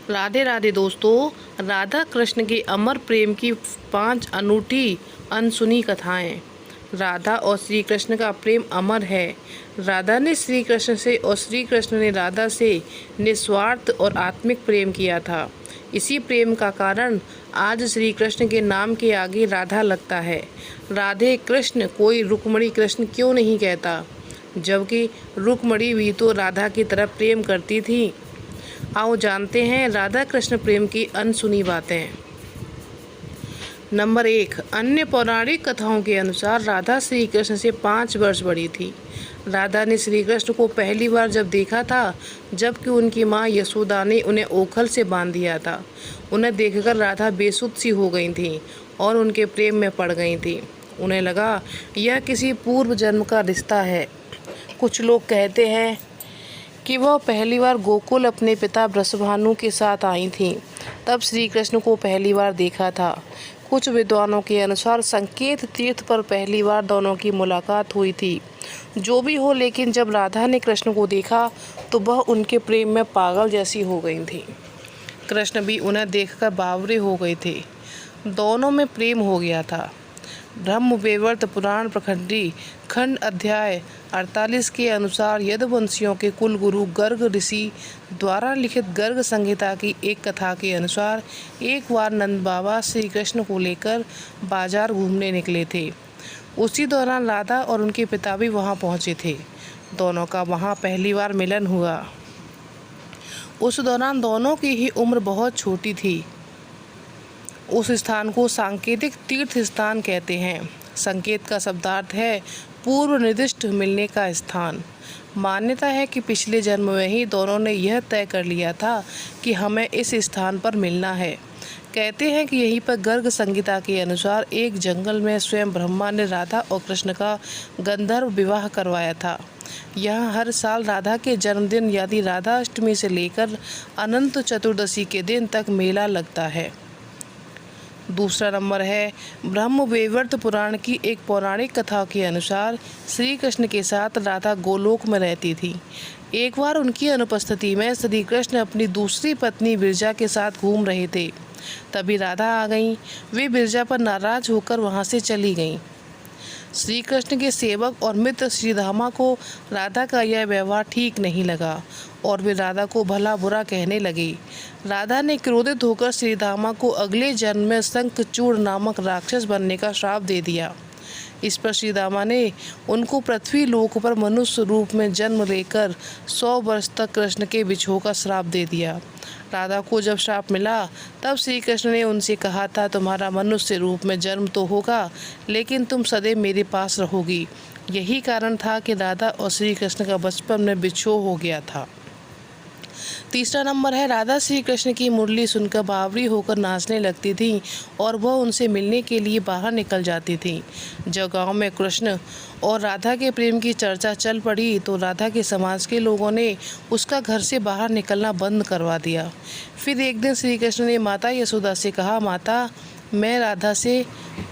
राधे राधे दोस्तों, राधा कृष्ण के अमर प्रेम की 5 अनूठी अनसुनी कथाएं। राधा और श्री कृष्ण का प्रेम अमर है। राधा ने श्री कृष्ण से और श्री कृष्ण ने राधा से निस्वार्थ और आत्मिक प्रेम किया था। इसी प्रेम का कारण आज श्री कृष्ण के नाम के आगे राधा लगता है। राधे कृष्ण कोई रुक्मणी कृष्ण क्यों नहीं कहता, जबकि रुक्मणी भी तो राधा की तरफ प्रेम करती थी। आओ जानते हैं राधा कृष्ण प्रेम की अनसुनी बातें। नंबर 1। अन्य पौराणिक कथाओं के अनुसार राधा श्री कृष्ण से 5 वर्ष बड़ी थी। राधा ने श्री कृष्ण को पहली बार जब देखा था, जबकि उनकी माँ यशोदा ने उन्हें ओखल से बांध दिया था। उन्हें देखकर राधा बेसुध सी हो गई थी और उनके प्रेम में पड़ गई थी। उन्हें लगा यह किसी पूर्व जन्म का रिश्ता है। कुछ लोग कहते हैं कि वह पहली बार गोकुल अपने पिता वृषभानु के साथ आई थीं, तब श्री कृष्ण को पहली बार देखा था। कुछ विद्वानों के अनुसार संकेत तीर्थ पर पहली बार दोनों की मुलाकात हुई थी। जो भी हो, लेकिन जब राधा ने कृष्ण को देखा तो वह उनके प्रेम में पागल जैसी हो गई थी। कृष्ण भी उन्हें देखकर बावरे हो गए थे। दोनों में प्रेम हो गया था। ब्रह्मवैवर्त पुराण प्रखंडी खंड अध्याय 48 के अनुसार यदुवंशियों के कुल गुरु गर्ग ऋषि द्वारा लिखित गर्ग संहिता की एक कथा के अनुसार एक बार नंद बाबा श्री कृष्ण को लेकर बाजार घूमने निकले थे। उसी दौरान राधा और उनके पिता भी वहां पहुंचे थे। दोनों का वहां पहली बार मिलन हुआ। उस दौरान दोनों की ही उम्र बहुत छोटी थी। उस स्थान को सांकेतिक तीर्थ स्थान कहते हैं। संकेत का शब्दार्थ है पूर्व निर्दिष्ट मिलने का स्थान। मान्यता है कि पिछले जन्म में ही दोनों ने यह तय कर लिया था कि हमें इस स्थान पर मिलना है। कहते हैं कि यहीं पर गर्ग संहिता के अनुसार एक जंगल में स्वयं ब्रह्मा ने राधा और कृष्ण का गंधर्व विवाह करवाया था। यहाँ हर साल राधा के जन्मदिन यानी राधा अष्टमी से लेकर अनंत चतुर्दशी के दिन तक मेला लगता है। दूसरा नंबर है ब्रह्मवैवर्त पुराण की एक पौराणिक कथा के अनुसार श्री कृष्ण के साथ राधा गोलोक में रहती थी। एक बार उनकी अनुपस्थिति में श्री कृष्ण अपनी दूसरी पत्नी विरजा के साथ घूम रहे थे। तभी राधा आ गईं। वे विरजा पर नाराज होकर वहां से चली गईं। श्री कृष्ण के सेवक और मित्र श्रीधामा को राधा का यह व्यवहार ठीक नहीं लगा और वे राधा को भला बुरा कहने लगे। राधा ने क्रोधित होकर श्रीधामा को अगले जन्म में शंखचूड़ नामक राक्षस बनने का श्राप दे दिया। इस पर श्रीधामा ने उनको पृथ्वी लोक पर मनुष्य रूप में जन्म लेकर 100 वर्ष तक कृष्ण के विछोह का श्राप दे दिया। राधा को जब श्राप मिला तब श्री कृष्ण ने उनसे कहा था, तुम्हारा मनुष्य रूप में जन्म तो होगा, लेकिन तुम सदैव मेरे पास रहोगी। यही कारण था कि राधा और श्री कृष्ण का बचपन में विछोह हो गया था। तीसरा नंबर है राधा श्री कृष्ण की मुरली सुनकर बावरी होकर नाचने लगती थी और वह उनसे मिलने के लिए बाहर निकल जाती थी। जब गांव में कृष्ण और राधा के प्रेम की चर्चा चल पड़ी तो राधा के समाज के लोगों ने उसका घर से बाहर निकलना बंद करवा दिया। फिर एक दिन श्री कृष्ण ने माता यशोदा से कहा, माता, मैं राधा से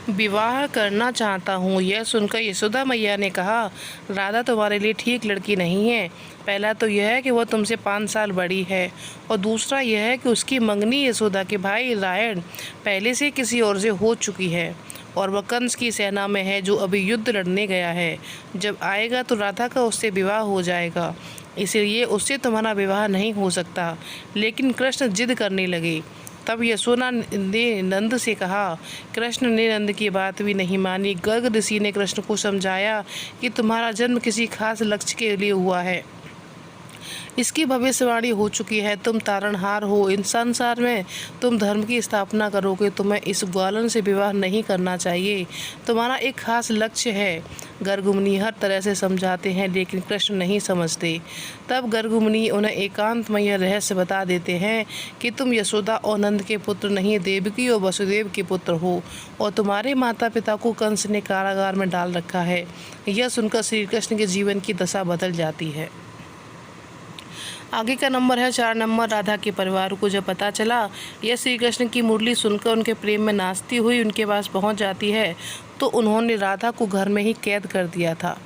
विवाह करना चाहता हूँ। यह सुनकर यशोदा मैया ने कहा, राधा तुम्हारे लिए ठीक लड़की नहीं है। पहला तो यह है कि वह तुमसे 5 साल बड़ी है और दूसरा यह है कि उसकी मंगनी यशोदा के भाई रायण पहले से किसी और से हो चुकी है और वह कंस की सेना में है जो अभी युद्ध लड़ने गया है। जब आएगा तो राधा का उससे विवाह हो जाएगा, इसलिए उससे तुम्हारा विवाह नहीं हो सकता। लेकिन कृष्ण जिद करने लगे। तब यशोदा ने नंद से कहा। कृष्ण ने नंद की बात भी नहीं मानी। गर्ग ऋषि ने कृष्ण को समझाया कि तुम्हारा जन्म किसी खास लक्ष्य के लिए हुआ है, इसकी भविष्यवाणी हो चुकी है। तुम तारणहार हो, इन संसार में तुम धर्म की स्थापना करोगे। तुम्हें इस ग्वालन से विवाह नहीं करना चाहिए। तुम्हारा एक खास लक्ष्य है। गर्गमुनि हर तरह से समझाते हैं, लेकिन कृष्ण नहीं समझते। तब गर्गमुनि उन्हें एकांतमय रहस्य बता देते हैं कि तुम यशोदा और नंद के पुत्र नहीं, देवकी और वसुदेव के पुत्र हो और तुम्हारे माता पिता को कंस ने कारागार में डाल रखा है। यह सुनकर श्री कृष्ण के जीवन की दशा बदल जाती है। आगे का नंबर है 4 नंबर। राधा के परिवार को जब पता चला, यह श्री कृष्ण की मुरली सुनकर उनके प्रेम में नाचती हुई उनके पास पहुंच जाती है। तो उन्होंने राधा को घर में ही कैद कर दिया था।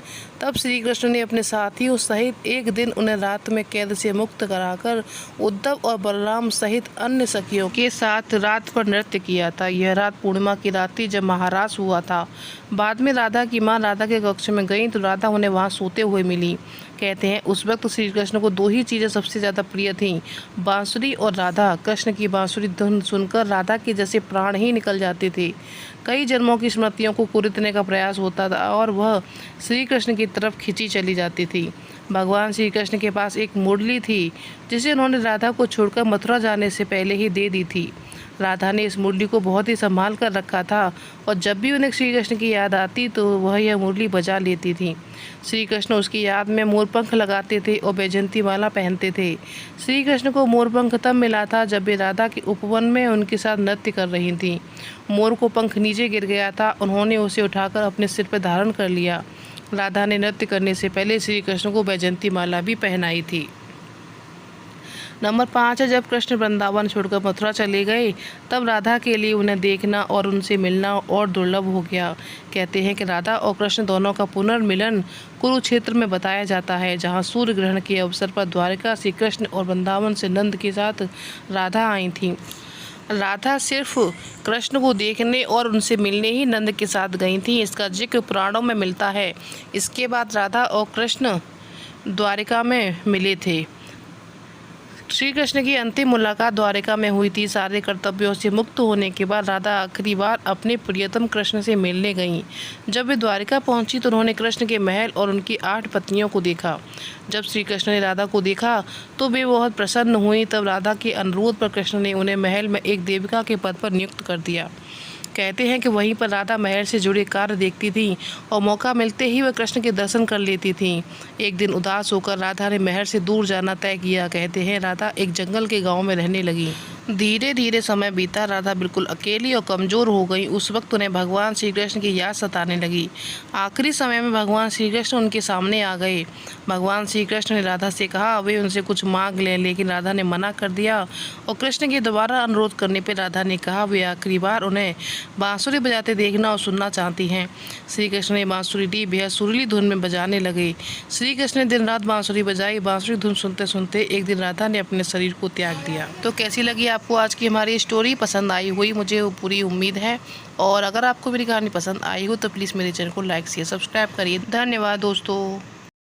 तब श्री कृष्ण ने अपने साथियों सहित एक दिन उन्हें रात में कैद से मुक्त कराकर उद्धव और बलराम सहित अन्य सखियों के साथ रात पर नृत्य किया था। यह रात पूर्णिमा की रात थी जब महारास हुआ था। बाद में राधा की माँ राधा के कक्ष में गई तो राधा उन्हें वहाँ सोते हुए मिली। कहते हैं उस वक्त श्री कृष्ण को दो ही चीज़ें सबसे ज़्यादा प्रिय थीं, बांसुरी और राधा। कृष्ण की बांसुरी धुन सुनकर राधा के जैसे प्राण ही निकल जाते थे। कई जन्मों की स्मृतियों को कुरितने का प्रयास होता था और वह श्री कृष्ण की तरफ खींची चली जाती थी। भगवान श्री कृष्ण के पास एक मुरली थी जिसे उन्होंने राधा को छोड़कर मथुरा जाने से पहले ही दे दी थी। राधा ने इस मुरली को बहुत ही संभाल कर रखा था और जब भी उन्हें श्री कृष्ण की याद आती तो वह यह मुरली बजा लेती थी। श्री कृष्ण उसकी याद में मोरपंख लगाते थे और वैजयंती माला पहनते थे। श्री कृष्ण को मोरपंख तब मिला था जब वे राधा के उपवन में उनके साथ नृत्य कर रही थीं। मोर को पंख नीचे गिर गया था, उन्होंने उसे उठाकर अपने सिर पर धारण कर लिया। राधा ने नृत्य करने से पहले श्री कृष्ण को वैजयंती माला भी पहनाई थी। नंबर 5 है, जब कृष्ण वृंदावन छोड़कर मथुरा चले गए तब राधा के लिए उन्हें देखना और उनसे मिलना और दुर्लभ हो गया। कहते हैं कि राधा और कृष्ण दोनों का पुनर्मिलन कुरुक्षेत्र में बताया जाता है, जहां सूर्य ग्रहण के अवसर पर द्वारिका से कृष्ण और वृंदावन से नंद के साथ राधा आई थीं। राधा सिर्फ कृष्ण को देखने और उनसे मिलने ही नंद के साथ गई थीं। इसका जिक्र पुराणों में मिलता है। इसके बाद राधा और कृष्ण द्वारिका में मिले थे। श्री कृष्ण की अंतिम मुलाकात द्वारिका में हुई थी। सारे कर्तव्यों से मुक्त होने के बाद राधा आखिरी बार अपने प्रियतम कृष्ण से मिलने गईं। जब वे द्वारिका पहुंची तो उन्होंने कृष्ण के महल और उनकी 8 पत्नियों को देखा। जब श्री कृष्ण ने राधा को देखा तो वे बहुत प्रसन्न हुई। तब राधा के अनुरोध पर कृष्ण ने उन्हें महल में एक देविका के पद पर नियुक्त कर दिया। कहते हैं कि वहीं पर राधा महल से जुड़े कार्य देखती थी और मौका मिलते ही वह कृष्ण के दर्शन कर लेती थी। एक दिन उदास होकर राधा ने महल से दूर जाना तय किया। कहते हैं राधा एक जंगल के गांव में रहने लगी। धीरे धीरे समय बीता, राधा बिल्कुल अकेली और कमज़ोर हो गई। उस वक्त उन्हें भगवान श्री कृष्ण की याद सताने लगी। आखिरी समय में भगवान श्री कृष्ण उनके सामने आ गए। भगवान श्री कृष्ण ने राधा से कहा वे उनसे कुछ मांग लें, लेकिन राधा ने मना कर दिया और कृष्ण के दोबारा अनुरोध करने पर राधा ने कहा वे आखिरी बार उन्हें बांसुरी बजाते देखना और सुनना चाहती हैं। श्री कृष्ण ने बांसुरी ली, बेहद सुरीली धुन में बजाने लगे। श्री कृष्ण ने दिन रात बांसुरी बजाई। बांसुरी धुन सुनते सुनते एक दिन राधा ने अपने शरीर को त्याग दिया। तो कैसी लगी आपको आज की हमारी स्टोरी? पसंद आई हुई मुझे पूरी उम्मीद है। और अगर आपको मेरी कहानी पसंद आई हो तो प्लीज़ मेरे चैनल को लाइक शेयर सब्सक्राइब करिए। धन्यवाद दोस्तों।